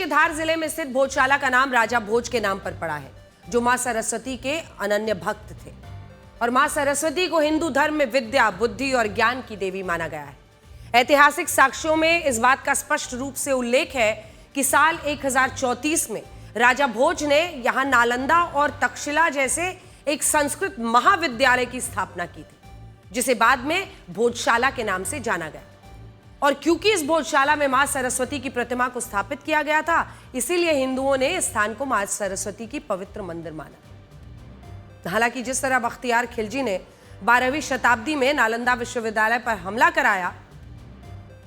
के धार जिले में स्थित भोजशाला का नाम राजा भोज के नाम पर पड़ा है, जो मां सरस्वती के अनन्य भक्त थे और मां सरस्वती को हिंदू धर्म में विद्या, बुद्धि और ज्ञान की देवी माना गया है। ऐतिहासिक साक्ष्यों में इस बात का स्पष्ट रूप से उल्लेख है कि साल 1034 में राजा भोज ने यहां नालंदा और तक्षशिला जैसे एक संस्कृत महाविद्यालय की स्थापना की थी, जिसे बाद में भोजशाला के नाम से जाना गया। और क्योंकि इस भोजशाला में मां सरस्वती की प्रतिमा को स्थापित किया गया था, इसीलिए हिंदुओं ने इस स्थान को मां सरस्वती की पवित्र मंदिर माना। हालांकि जिस तरह बख्तियार खिलजी ने 12वीं शताब्दी में नालंदा विश्वविद्यालय पर हमला कराया,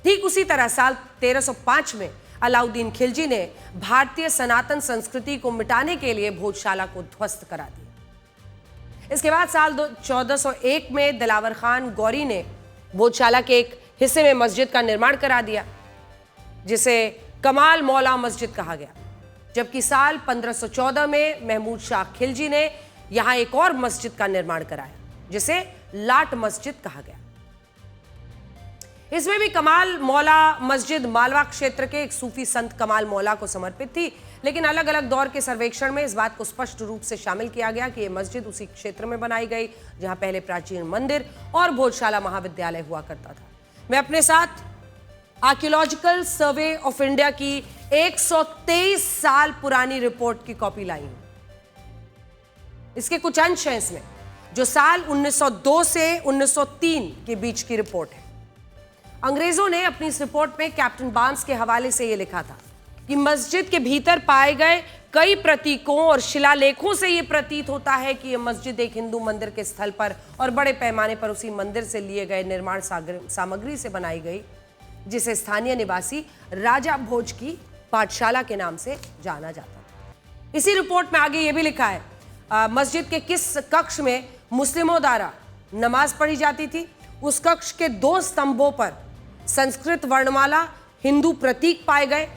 ठीक उसी तरह साल 1305 में अलाउद्दीन खिलजी ने भारतीय सनातन संस्कृति को मिटाने के लिए भोजशाला को ध्वस्त करा दिया। इसके बाद साल 1401 में दिलावर खान गौरी ने भोजशाला के एक हिस्से में मस्जिद का निर्माण करा दिया, जिसे कमाल मौला मस्जिद कहा गया। जबकि साल 1514 में महमूद शाह खिलजी ने यहां एक और मस्जिद का निर्माण कराया, जिसे लाट मस्जिद कहा गया। इसमें भी कमाल मौला मस्जिद मालवा क्षेत्र के एक सूफी संत कमाल मौला को समर्पित थी, लेकिन अलग अलग दौर के सर्वेक्षण में इस बात को स्पष्ट रूप से शामिल किया गया कि यह मस्जिद उसी क्षेत्र में बनाई गई जहां पहले प्राचीन मंदिर और भोजशाला महाविद्यालय हुआ करता था। मैं अपने साथ आर्कियोलॉजिकल सर्वे ऑफ इंडिया की 123 साल पुरानी रिपोर्ट की कॉपी लाई हूं। इसके कुछ अंश हैं इसमें, जो साल 1902 से 1903 के बीच की रिपोर्ट है। अंग्रेजों ने अपनी इस रिपोर्ट में कैप्टन बार्न्स के हवाले से यह लिखा था कि मस्जिद के भीतर पाए गए कई प्रतीकों और शिलालेखों से यह प्रतीत होता है कि यह मस्जिद एक हिंदू मंदिर के स्थल पर और बड़े पैमाने पर उसी मंदिर से लिए गए निर्माण सामग्री से बनाई गई, जिसे स्थानीय निवासी राजा भोज की पाठशाला के नाम से जाना जाता था। इसी रिपोर्ट में आगे यह भी लिखा है मस्जिद के किस कक्ष में मुस्लिमों द्वारा नमाज पढ़ी जाती थी। उस कक्ष के 2 स्तंभों पर संस्कृत वर्णमाला हिंदू प्रतीक पाए गए।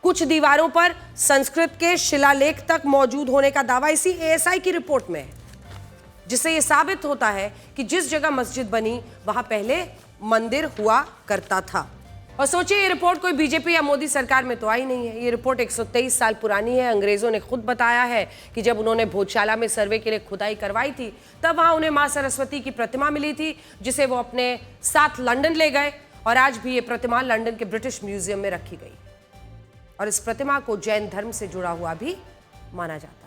कुछ दीवारों पर संस्कृत के शिलालेख तक मौजूद होने का दावा इसी एएसआई की रिपोर्ट में है, जिससे यह साबित होता है कि जिस जगह मस्जिद बनी वहां पहले मंदिर हुआ करता था। और सोचिए, ये रिपोर्ट कोई बीजेपी या मोदी सरकार में तो आई नहीं है। ये रिपोर्ट 123 साल पुरानी है। अंग्रेजों ने खुद बताया है कि जब उन्होंने भोजशाला में सर्वे के लिए खुदाई करवाई थी, तब वहां उन्हें मां सरस्वती की प्रतिमा मिली थी, जिसे वो अपने साथ लंदन ले गए और आज भी ये प्रतिमा लंदन के ब्रिटिश म्यूजियम में रखी गई और इस प्रतिमा को जैन धर्म से जुड़ा हुआ भी माना जाता है।